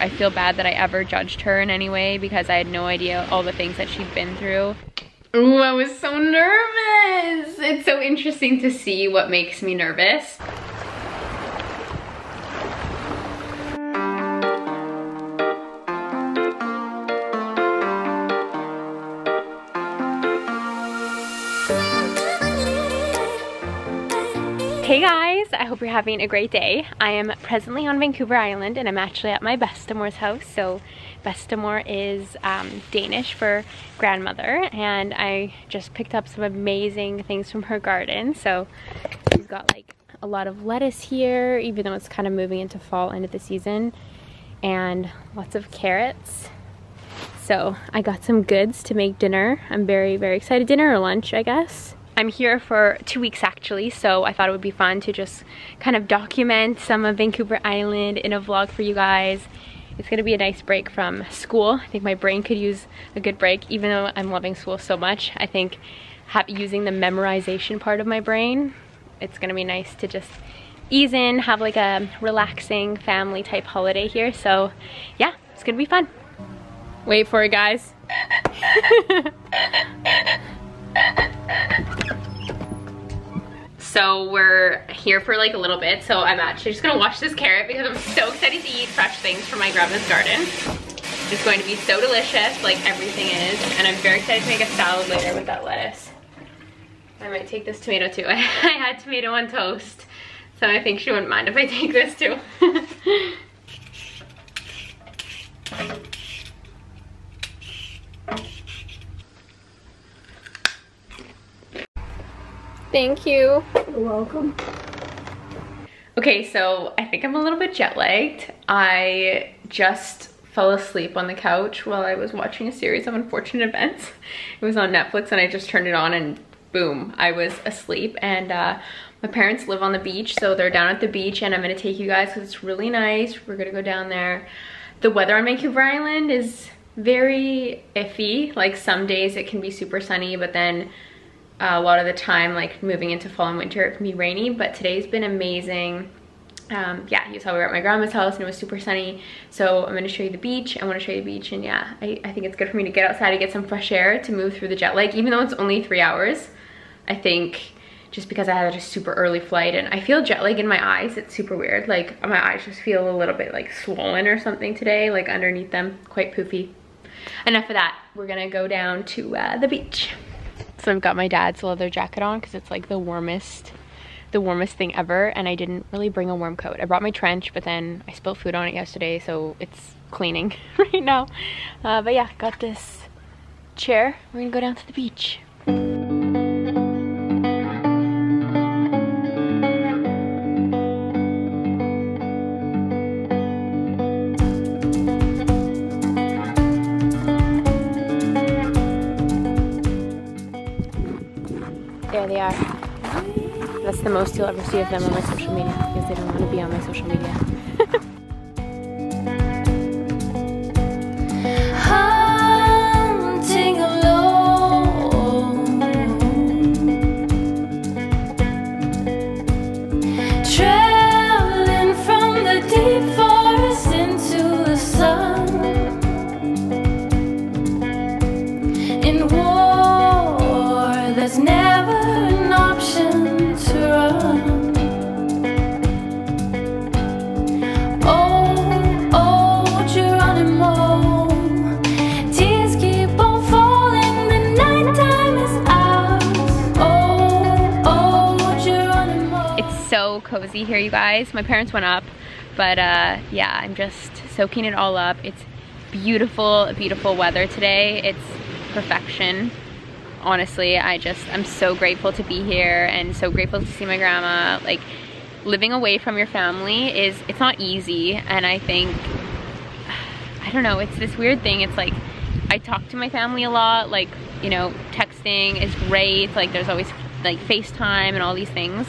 I feel bad that I ever judged her in any way because I had no idea all the things that she'd been through. Ooh, I was so nervous. It's so interesting to see what makes me nervous. Hey guys, I hope you're having a great day. I am presently on Vancouver Island and I'm actually at my bestemore's house. So bestemor is Danish for grandmother, and I just picked up some amazing things from her garden. So she's got like a lot of lettuce here, even though it's kind of moving into fall, end of the season, and lots of carrots. So I got some goods to make dinner. I'm very, very excited. Dinner or lunch, I guess. I'm here for 2 weeks actually, so I thought it would be fun to just kind of document some of Vancouver Island in a vlog for you guys. It's gonna be a nice break from school. I think my brain could use a good break, even though I'm loving school so much. I think using the memorization part of my brain, it's gonna be nice to just ease in, have like a relaxing family type holiday here. So yeah, it's gonna be fun. Wait for it, guys. So we're here for like a little bit, so I'm actually just gonna wash this carrot because I'm so excited to eat fresh things from my grandma's garden. It's going to be so delicious, like everything is, and I'm very excited to make a salad later with that lettuce. I might take this tomato too. I had tomato on toast, so I think she wouldn't mind if I take this too. Thank you. You're welcome. Okay, so I think I'm a little bit jet lagged. I just fell asleep on the couch while I was watching a series of unfortunate events. It was on Netflix and I just turned it on and boom, I was asleep. And my parents live on the beach, so they're down at the beach and I'm gonna take you guys because it's really nice. We're gonna go down there. The weather on Vancouver Island is very iffy. Like some days it can be super sunny, but then a lot of the time, like moving into fall and winter, it can be rainy, but today's been amazing. Yeah, you saw we were at my grandma's house and it was super sunny. So I'm gonna show you the beach. I wanna show you the beach, and yeah, I think it's good for me to get outside and get some fresh air to move through the jet lag, even though it's only 3 hours. I think just because I had a super early flight and I feel jet lag in my eyes. It's super weird. Like my eyes just feel a little bit like swollen or something today, like underneath them, quite poofy. Enough of that. We're gonna go down to the beach. So I've got my dad's leather jacket on because it's like the warmest thing ever, and I didn't really bring a warm coat. I brought my trench, but then I spilled food on it yesterday, so it's cleaning right now. But yeah, got this chair. We're gonna go down to the beach. There they are. That's the most you'll ever see of them on my social media because they don't want to be on my social media. Hunting alone, traveling from the deep forest into the sun, in war there's never an option to run. Oh, oh, Geronimo, tears keep on falling, the nighttime is ours. Oh, oh, Geronimo. It's so cozy here, you guys. My parents went up, but yeah, I'm just soaking it all up. It's beautiful, beautiful weather today. It's perfection. Honestly, I'm so grateful to be here and so grateful to see my grandma. Like, living away from your family it's not easy, and I think, I don't know, it's this weird thing. It's like, I talk to my family a lot, like, you know, texting is great, like there's always like FaceTime and all these things,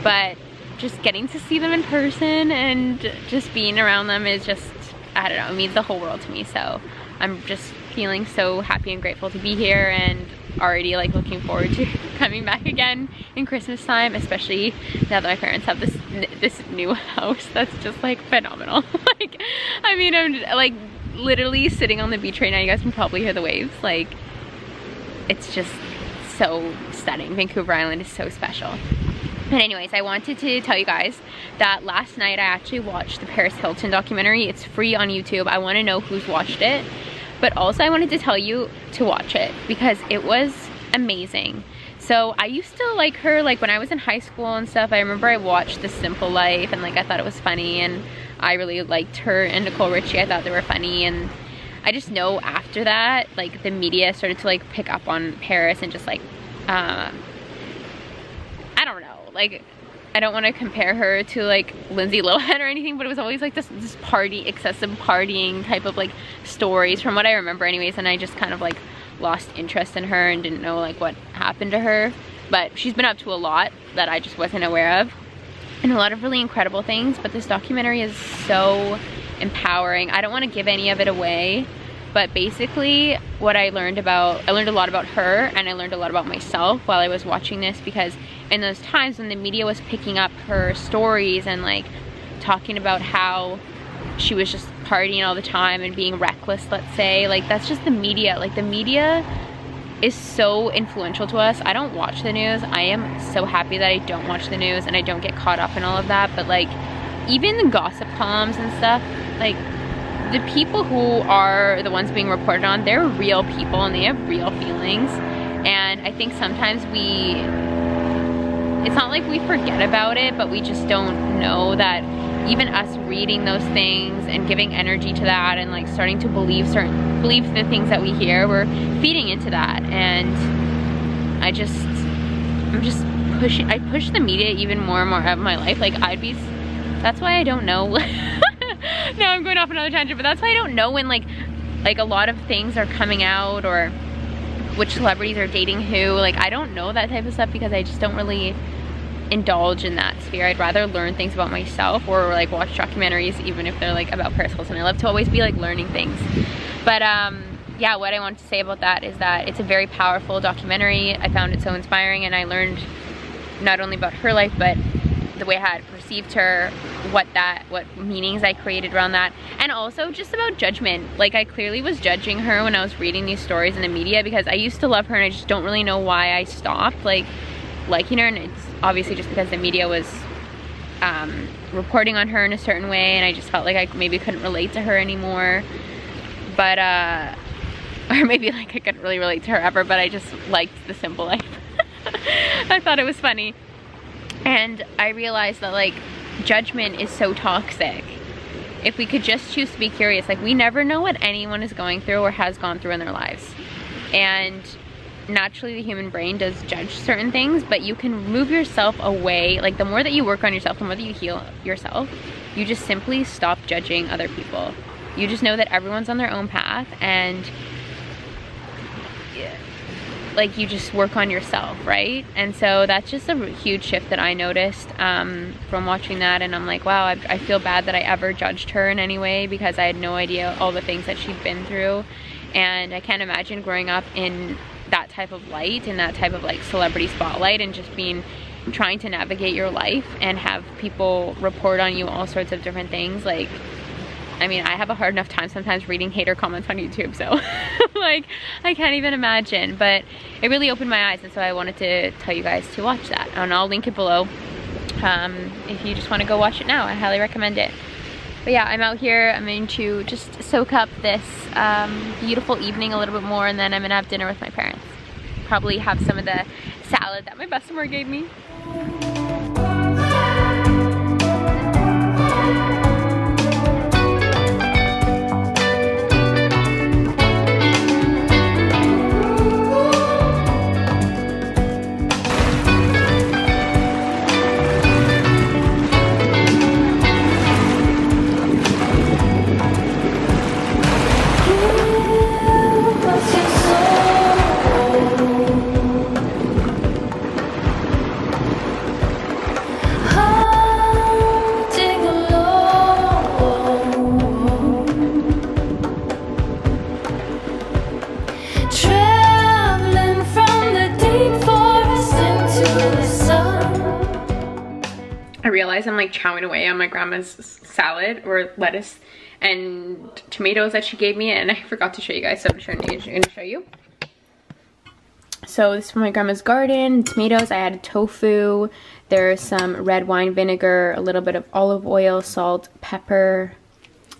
but just getting to see them in person and just being around them is just, I don't know, it means the whole world to me. So I'm just feeling so happy and grateful to be here, and already like looking forward to coming back again in Christmas time, especially now that my parents have this new house that's just like phenomenal. Like, I mean, I'm like literally sitting on the beach right now. You guys can probably hear the waves. Like, it's just so stunning. Vancouver Island is so special. But anyways, I wanted to tell you guys that last night I actually watched the Paris Hilton documentary. It's free on YouTube. I want to know who's watched it. But also I wanted to tell you to watch it because it was amazing. So I used to like her, like when I was in high school and stuff. I remember I watched The Simple Life and like I thought it was funny, and I really liked her and Nicole Richie. I thought they were funny, and I just know after that, like the media started to like pick up on Paris and just like, I don't know, like I don't want to compare her to like Lindsay Lohan or anything, but it was always like this party, excessive partying type of like stories from what I remember anyways, and I just kind of like lost interest in her and didn't know like what happened to her. But she's been up to a lot that I just wasn't aware of, and a lot of really incredible things. But this documentary is so empowering. I don't want to give any of it away, but basically what I learned a lot about her, and I learned a lot about myself while I was watching this, because in those times when the media was picking up her stories and like talking about how she was just partying all the time and being reckless, let's say, like that's just the media. Like the media is so influential to us. I don't watch the news. I am so happy that I don't watch the news and I don't get caught up in all of that. But like even the gossip columns and stuff, like the people who are the ones being reported on, they're real people and they have real feelings. And I think sometimes it's not like we forget about it, but we just don't know that even us reading those things and giving energy to that and like starting to believe the things that we hear, we're feeding into that. And I push the media even more and more out of my life. Like that's why I don't know. Now I'm going off another tangent, but that's why I don't know when like a lot of things are coming out, or which celebrities are dating who. Like I don't know that type of stuff because I just don't really indulge in that sphere. I'd rather learn things about myself or like watch documentaries, even if they're like about Paris Hilton. I love to always be like learning things. But yeah, what I want to say about that is that it's a very powerful documentary. I found it so inspiring, and I learned not only about her life, but the way I had perceived her, what meanings I created around that, and also just about judgment. Like I clearly was judging her when I was reading these stories in the media, because I used to love her and I just don't really know why I stopped like liking her. And it's obviously just because the media was reporting on her in a certain way, and I just felt like I maybe couldn't relate to her anymore. But or maybe like I couldn't really relate to her ever, but I just liked The Simple Life. I thought it was funny. And I realized that like judgment is so toxic. If we could just choose to be curious, like we never know what anyone is going through or has gone through in their lives. And naturally the human brain does judge certain things, but you can move yourself away. Like the more that you work on yourself, the more that you heal yourself, you just simply stop judging other people. You just know that everyone's on their own path, and like you just work on yourself, right? And so that's just a huge shift that I noticed from watching that. And I'm like, wow, I feel bad that I ever judged her in any way, because I had no idea all the things that she'd been through. And I can't imagine growing up in that type of light, in that type of like celebrity spotlight, and just trying to navigate your life and have people report on you all sorts of different things. Like, I mean, I have a hard enough time sometimes reading hater comments on YouTube, so like I can't even imagine. But it really opened my eyes, and so I wanted to tell you guys to watch that, and I'll link it below if you just want to go watch it now. I highly recommend it. But yeah, I'm out here. I'm going to just soak up this beautiful evening a little bit more, and then I'm gonna have dinner with my parents. Probably have some of the salad that my Bessemer gave me. realize I'm like chowing away on my grandma's salad or lettuce and tomatoes that she gave me, and I forgot to show you guys, so I'm gonna show you. So this is from my grandma's garden. Tomatoes, I added tofu. There's some red wine vinegar, a little bit of olive oil, salt, pepper,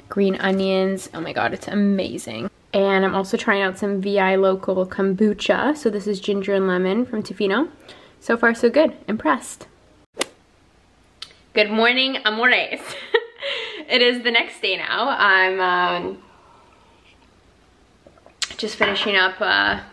green onions. Oh my god, it's amazing. And I'm also trying out some VI local kombucha. So this is ginger and lemon from Tofino. So far so good, impressed. Good morning, amores. It is the next day now. I'm just finishing up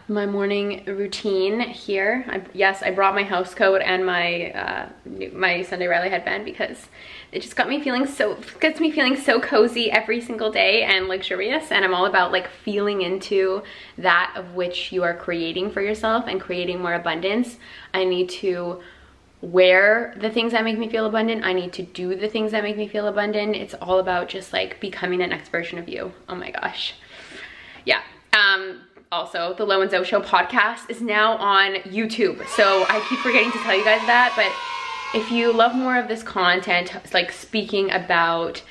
my morning routine here. Yes, I brought my house coat and my my Sunday Riley headband because it just gets me feeling so cozy every single day and luxurious, and I'm all about like feeling into that of which you are creating for yourself and creating more abundance. I need to wear the things that make me feel abundant. I need to do the things that make me feel abundant. It's all about just like becoming the next version of you. Oh my gosh. Yeah. Also, the Lo and Zoe Show podcast is now on YouTube. So I keep forgetting to tell you guys that, but if you love more of this content, like speaking about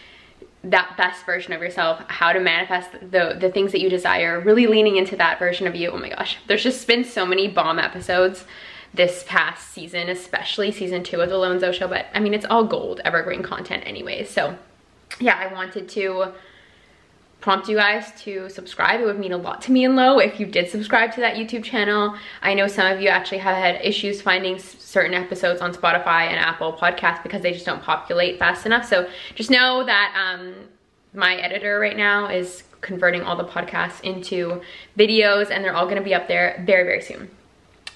that best version of yourself, how to manifest the things that you desire, really leaning into that version of you, oh my gosh, there's just been so many bomb episodes this past season, especially season 2 of the Lo and Zoe Show, but I mean, it's all gold, evergreen content anyways. So yeah, I wanted to prompt you guys to subscribe. It would mean a lot to me and Lo if you did subscribe to that YouTube channel. I know some of you actually have had issues finding certain episodes on Spotify and Apple Podcasts because they just don't populate fast enough. So just know that my editor right now is converting all the podcasts into videos, and they're all gonna be up there very, very soon.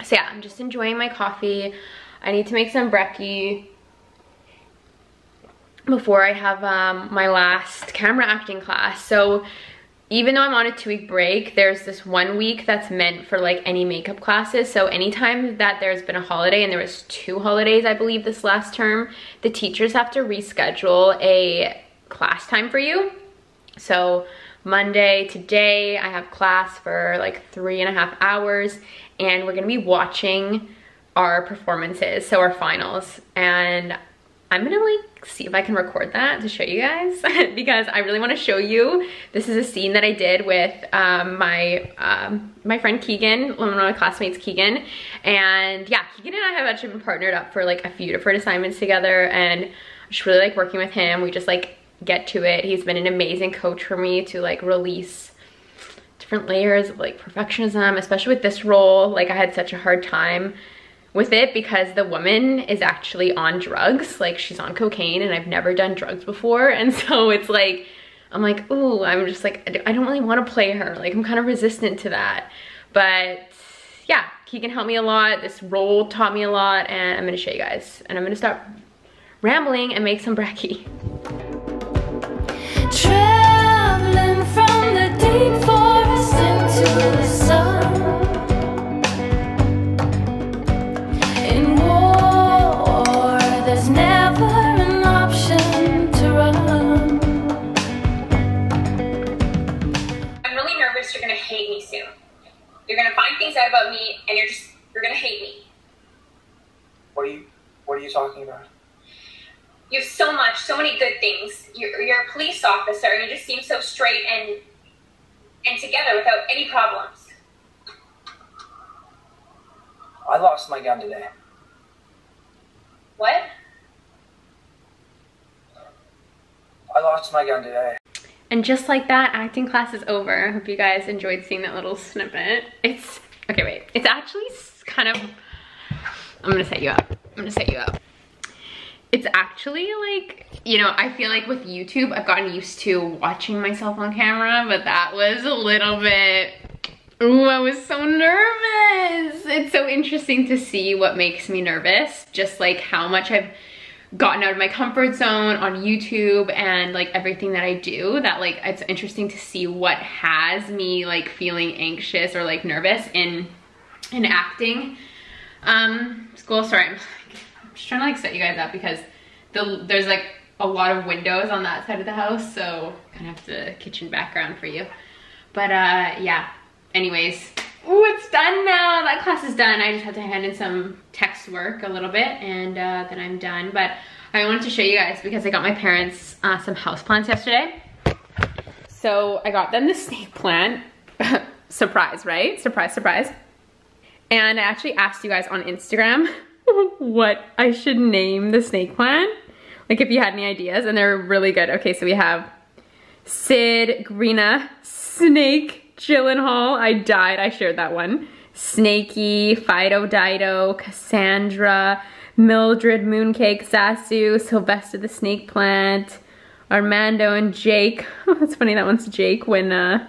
So yeah, I'm just enjoying my coffee. I need to make some brekkie before I have my last camera acting class. So even though I'm on a 2-week break, there's this 1 week that's meant for like any makeup classes. So anytime that there's been a holiday, and there was 2 holidays I believe this last term, the teachers have to reschedule a class time for you. So Monday, today, I have class for like 3.5 hours, and we're gonna be watching our performances, so our finals. And I'm gonna like see if I can record that to show you guys because I really want to show you. This is a scene that I did with my friend Keegan, one of my classmates, Keegan. And yeah, Keegan and I have actually been partnered up for like a few different assignments together, and I just really like working with him. We just like get to it. He's been an amazing coach for me to like release different layers of like perfectionism, especially with this role. Like I had such a hard time with it because the woman is actually on drugs. Like she's on cocaine, and I've never done drugs before. And so it's like, I'm like, ooh, I'm just like, I don't really want to play her. Like I'm kind of resistant to that. But yeah, Keegan helped me a lot. This role taught me a lot, and I'm gonna show you guys. And I'm gonna stop rambling and make some brekkie. Traveling from the deep forest into the sun. In war, there's never an option to run. I'm really nervous you're gonna hate me soon. You're gonna find things out about me, and you're gonna hate me. What are you talking about? You have so many good things. You're a police officer, and you just seem so straight and together without any problems. I lost my gun today. What? I lost my gun today. And just like that, acting class is over. I hope you guys enjoyed seeing that little snippet. Okay, wait. It's actually kind of, I'm gonna set you up. It's actually like, you know, I feel like with YouTube, I've gotten used to watching myself on camera, but that was a little bit, ooh, I was so nervous. It's so interesting to see what makes me nervous, just like how much I've gotten out of my comfort zone on YouTube and like everything that I do, that like, it's interesting to see what has me like feeling anxious or like nervous in acting. School, sorry, I'm just trying to like set you guys up because there's like a lot of windows on that side of the house, so kind of have the kitchen background for you. But yeah, anyways, ooh, it's done now. That class is done. I just have to hand in some text work a little bit, and then I'm done. But I wanted to show you guys because I got my parents some houseplants yesterday. So I got them the snake plant. Surprise, right? Surprise, surprise. And I actually asked you guys on Instagram what I should name the snake plant. Like if you had any ideas, and they're really good. Okay, so we have Sid, Greena, Snake, Gyllenhaal. I died, I shared that one. Snakey, Fido Dido, Cassandra, Mildred, Mooncake, Sasu, Sylvester the snake plant, Armando and Jake. Oh, that's funny, that one's Jake when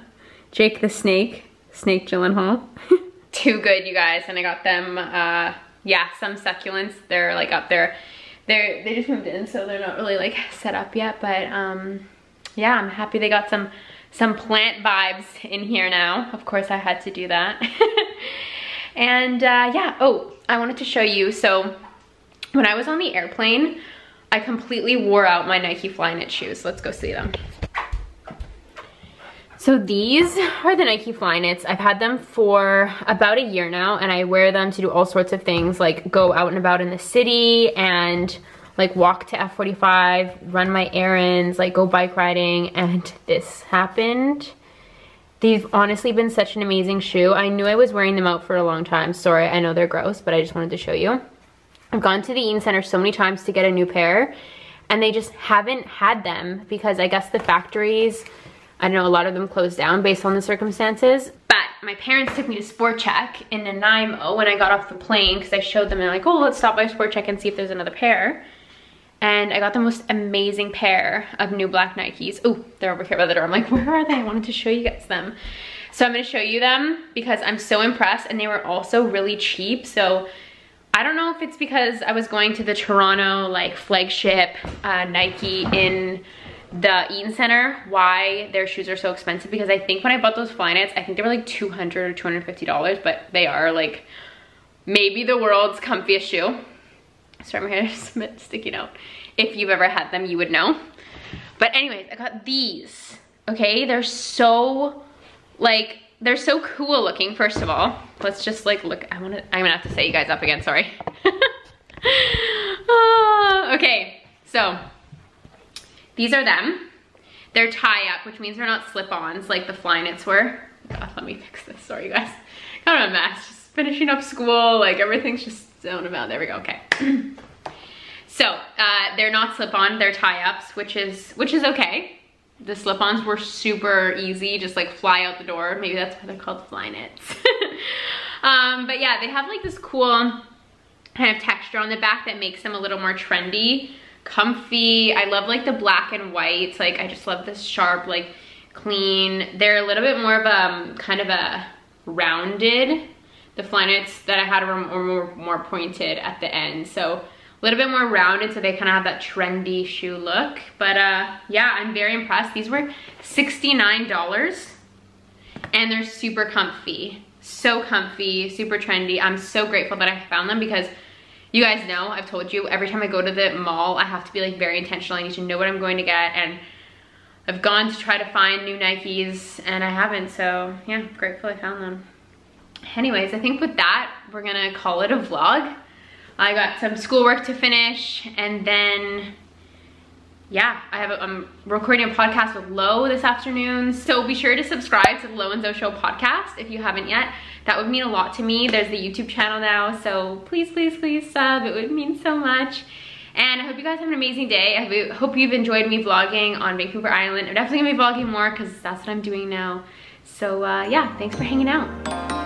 Jake the Snake Gyllenhaal. Too good, you guys. And I got them, yeah, some succulents. They're like up there. They just moved in, so they're not really like set up yet. But yeah, I'm happy they got some plant vibes in here now. Of course, I had to do that. And yeah, oh, I wanted to show you. So when I was on the airplane, I completely wore out my Nike Flyknit shoes. Let's go see them. So these are the Nike Flyknits. I've had them for about a year now, and I wear them to do all sorts of things, like go out and about in the city and like walk to F45, run my errands, like go bike riding, and this happened. They've honestly been such an amazing shoe. I knew I was wearing them out for a long time. Sorry, I know they're gross, but I just wanted to show you. I've gone to the Eaton Center so many times to get a new pair, and they just haven't had them because I guess the factories, I don't know, a lot of them closed down based on the circumstances. But my parents took me to Sport Check in Nanaimo when I got off the plane because I showed them, and they're like, oh, let's stop by Sport Check and see if there's another pair. And I got the most amazing pair of new black Nikes. Oh, they're over here by the door. I'm like, where are they? I wanted to show you guys them. So I'm gonna show you them because I'm so impressed, and they were also really cheap. So I don't know if it's because I was going to the Toronto like flagship Nike in the Eaton Center, why their shoes are so expensive, because I think when I bought those Flyknits, I think they were like $200 or $250, but they are like maybe the world's comfiest shoe. Sorry, my hair is a bit sticking out. If you've ever had them, you would know. But anyways, I got these, okay? They're so, like, they're so cool looking, first of all. Let's just like look, I'm gonna have to set you guys up again, sorry. Okay, so these are them. They're tie-up, which means they're not slip-ons like the Flyknits were. God, let me fix this, sorry you guys. Kind of a mess, just finishing up school, like everything's just down about, there we go, okay. So, they're not slip-on, they're tie-ups, which is okay. The slip-ons were super easy, just like fly out the door. Maybe that's why they're called Flyknits. But yeah, they have like this cool kind of texture on the back that makes them a little more trendy, comfy. I love like the black and white. Like I just love this sharp, like clean. They're a little bit more of a kind of a rounded. The Flyknits that I had were more pointed at the end. So a little bit more rounded, so they kind of have that trendy shoe look. But yeah, I'm very impressed. These were $69 and they're super comfy. So comfy, super trendy. I'm so grateful that I found them because you guys know, I've told you, every time I go to the mall, I have to be like very intentional. I need to know what I'm going to get, and I've gone to try to find new Nikes and I haven't, so yeah, I'm grateful I found them. Anyways, I think with that, we're gonna call it a vlog. I got some schoolwork to finish, and then yeah, I'm recording a podcast with Lo this afternoon. So be sure to subscribe to the Lo and Zoe Show podcast if you haven't yet. That would mean a lot to me. There's the YouTube channel now, so please, please, please sub. It would mean so much. And I hope you guys have an amazing day. I hope you've enjoyed me vlogging on Vancouver Island. I'm definitely gonna be vlogging more because that's what I'm doing now. So yeah, thanks for hanging out.